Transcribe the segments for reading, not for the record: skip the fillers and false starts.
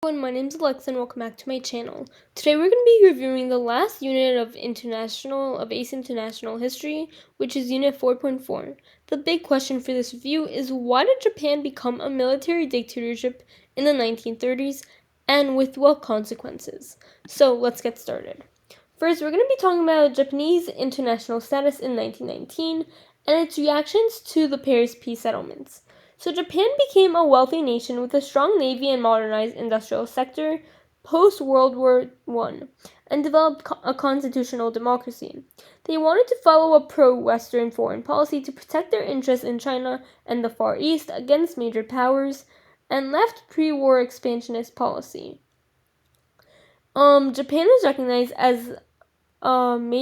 Everyone, my name is Alexa and welcome back to my channel. Today we're going to be reviewing the last unit of ACE International History, which is Unit 4.4. The big question for this review is, why did Japan become a military dictatorship in the 1930s, and with what consequences? So let's get started. First, we're going to be talking about Japanese international status in 1919 and its reactions to the Paris Peace settlements. So Japan became a wealthy nation with a strong navy and modernized industrial sector post-World War I and developed a constitutional democracy. They wanted to follow a pro-Western foreign policy to protect their interests in China and the Far East against major powers and left pre-war expansionist policy. Japan was recognized as one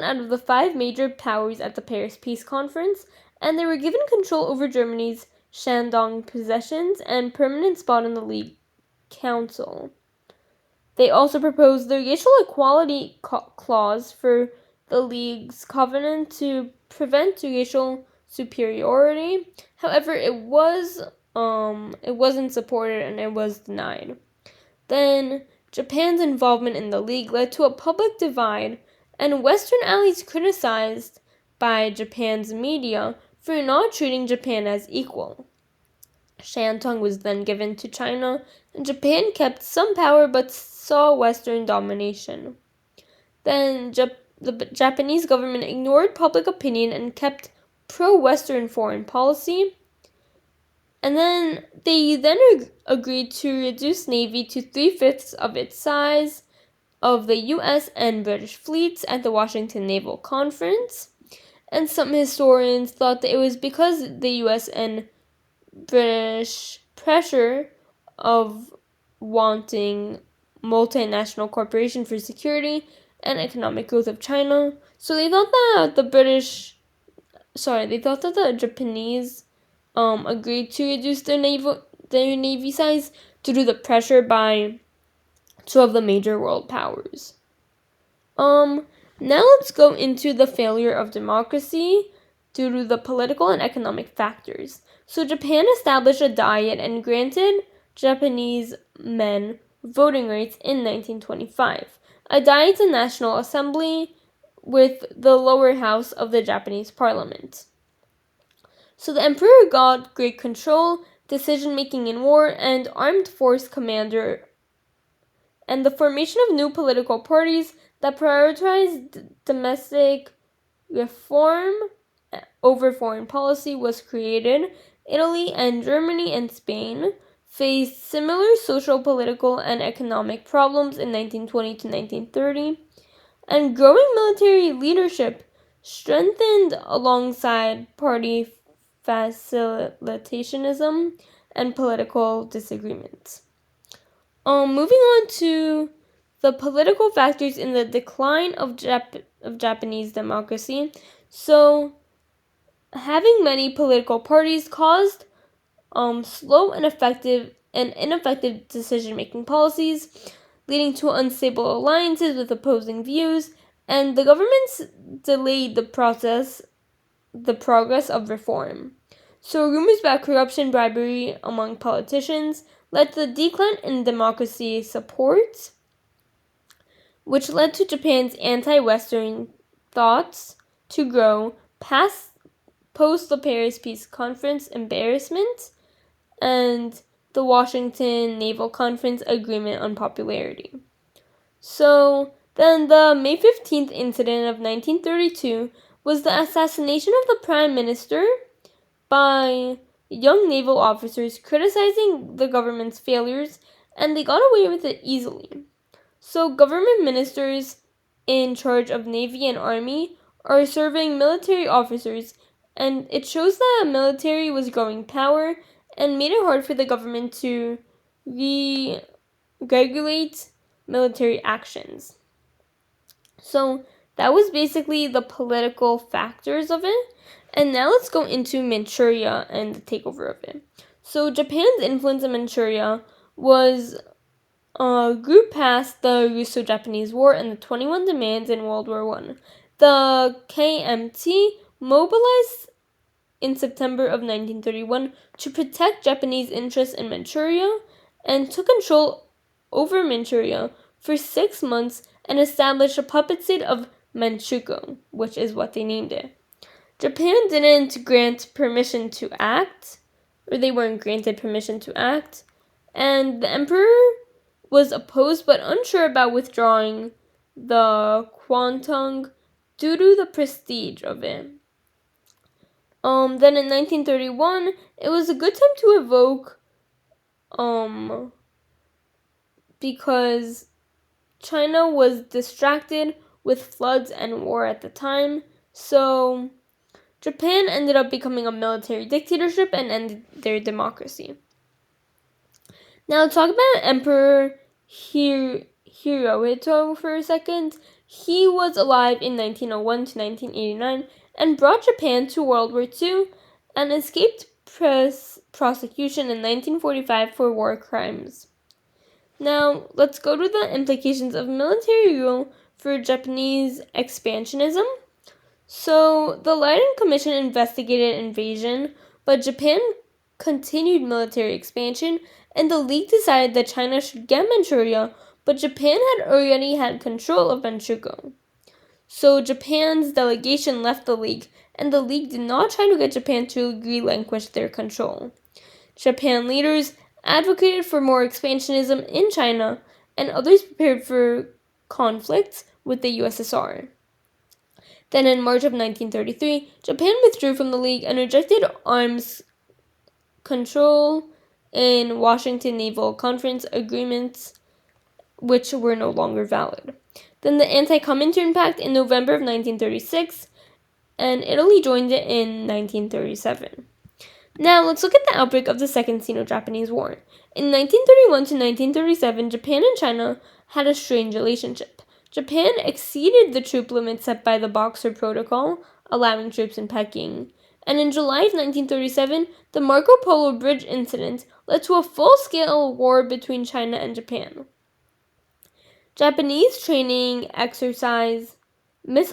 out of the 5 major powers at the Paris Peace Conference, and they were given control over Germany's Shandong possessions and permanent spot in the League Council. They also proposed the racial equality clause for the League's covenant to prevent racial superiority. However, it wasn't supported and it was denied. Then Japan's involvement in the League led to a public divide, and Western allies criticized by Japan's media for not treating Japan as equal. Shandong was then given to China, and Japan kept some power but saw Western domination. Then the Japanese government ignored public opinion and kept pro-Western foreign policy. And then they agreed to reduce Navy to 3/5 of its size of the U.S. and British fleets at the Washington Naval Conference. And some historians thought that it was because the U.S. and British pressure of wanting multinational corporation for security and economic growth of China. So they thought that the Japanese agreed to reduce their navy size due to the pressure by 2 of the major world powers. Now let's go into the failure of democracy due to the political and economic factors. So Japan established a diet and granted Japanese men voting rights in 1925. A diet is a national assembly with the lower house of the Japanese parliament. So the emperor got great control, decision-making in war, and armed force commander, and the formation of new political parties that prioritized domestic reform over foreign policy was created. Italy and Germany and Spain faced similar social, political, and economic problems in 1920 to 1930, and growing military leadership strengthened alongside party facilitationism and political disagreements. Moving on to the political factors in the decline of Japanese democracy. So, having many political parties caused slow and ineffective decision-making policies, leading to unstable alliances with opposing views, and the governments delayed the progress of reform. So rumors about corruption, bribery among politicians led to the decline in democracy support, which led to Japan's anti-Western thoughts to grow post the Paris Peace Conference embarrassment and the Washington Naval Conference Agreement on Popularity. So then the May 15th incident of 1932 was the assassination of the Prime Minister by young naval officers criticizing the government's failures, and they got away with it easily. So government ministers in charge of Navy and Army are serving military officers, and it shows that military was growing power and made it hard for the government to regulate military actions. So that was basically the political factors of it. And now let's go into Manchuria and the takeover of it. So Japan's influence in Manchuria grew past the Russo-Japanese War and the 21 demands in World War I. The KMT mobilized in September of 1931 to protect Japanese interests in Manchuria, and took control over Manchuria for 6 months and established a puppet state of Manchukuo, which is what they named it. Japan didn't grant permission to act, or they weren't granted permission to act, and the emperor was opposed but unsure about withdrawing the Kwantung due to the prestige of it. Then in 1931, it was a good time to evoke, because China was distracted with floods and war at the time, so Japan ended up becoming a military dictatorship and ended their democracy. Now, talk about Emperor Hirohito for a second. He was alive in 1901 to 1989 and brought Japan to World War II and escaped prosecution in 1945 for war crimes. Now, let's go to the implications of military rule for Japanese expansionism. So, the Leiden Commission investigated invasion, but Japan continued military expansion, and the League decided that China should get Manchuria, but Japan had already had control of Manchukuo. So, Japan's delegation left the League, and the League did not try to get Japan to relinquish their control. Japan leaders advocated for more expansionism in China, and others prepared for conflicts with the USSR. Then in March of 1933, Japan withdrew from the League and rejected arms control in Washington Naval Conference agreements, which were no longer valid. Then the Anti-Comintern Pact in November of 1936, and Italy joined it in 1937. Now, let's look at the outbreak of the Second Sino-Japanese War. In 1931 to 1937, Japan and China had a strained relationship. Japan exceeded the troop limit set by the Boxer Protocol, allowing troops in Peking. And in July of 1937, the Marco Polo Bridge incident led to a full-scale war between China and Japan. Japanese training exercise was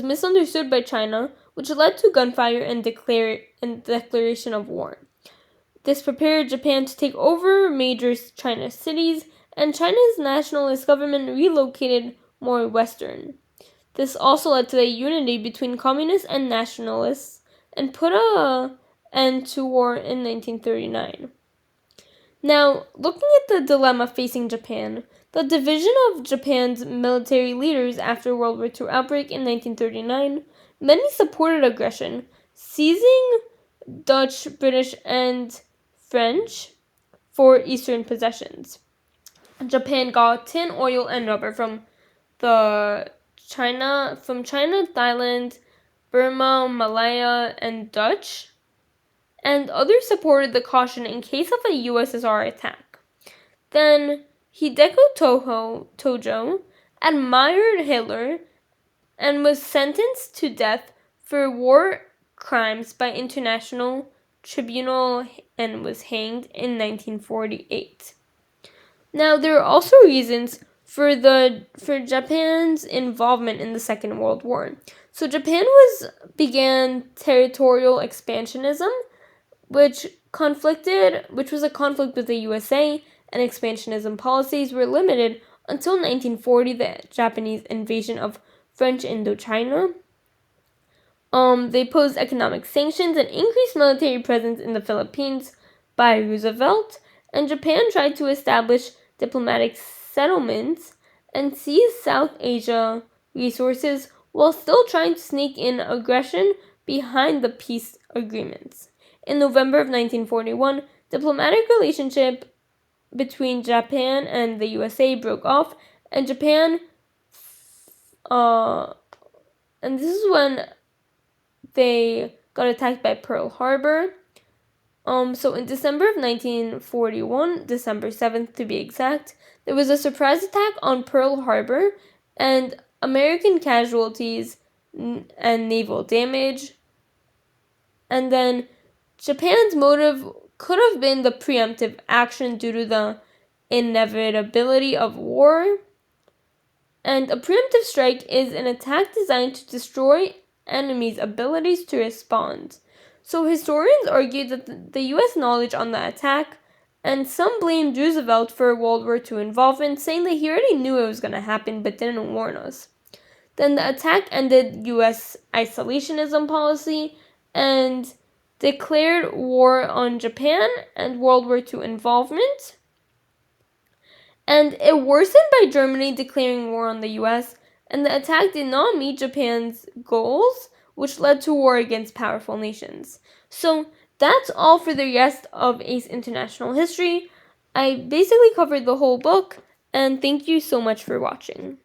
misunderstood by China, which led to gunfire and declaration of war. This prepared Japan to take over major China cities, and China's nationalist government relocated more western. This also led to the unity between communists and nationalists and put an end to war in 1939. Now, looking at the dilemma facing Japan, the division of Japan's military leaders after World War II outbreak in 1939, many supported aggression, seizing Dutch, British, and French for eastern possessions. Japan got tin, oil, and rubber from China, Thailand, Burma, Malaya, and Dutch, and others supported the caution in case of a USSR attack. Then Hideko Tojo admired Hitler and was sentenced to death for war crimes by international tribunal and was hanged in 1948. Now, there are also reasons for Japan's involvement in the Second World War. So Japan began territorial expansionism, which was a conflict with the USA, and expansionism policies were limited until 1940, the Japanese invasion of French Indochina. They posed economic sanctions and increased military presence in the Philippines by Roosevelt, and Japan tried to establish diplomatic settlements and seize South Asia resources while still trying to sneak in aggression behind the peace agreements. In November of 1941, diplomatic relationship between Japan and the USA broke off, and and this is when they got attacked by Pearl Harbor. So in December of 1941, December 7th to be exact, there was a surprise attack on Pearl Harbor, and American casualties and naval damage. And then Japan's motive could have been the preemptive action due to the inevitability of war. And a preemptive strike is an attack designed to destroy enemies' abilities to respond. So historians argue that the U.S. knowledge on the attack And some blamed Roosevelt for World War II involvement, saying that he already knew it was going to happen but didn't warn us. Then the attack ended U.S. isolationism policy and declared war on Japan and World War II involvement. And it worsened by Germany declaring war on the US, and the attack did not meet Japan's goals, which led to war against powerful nations. So that's all for the rest of ACE International History. I basically covered the whole book, and thank you so much for watching.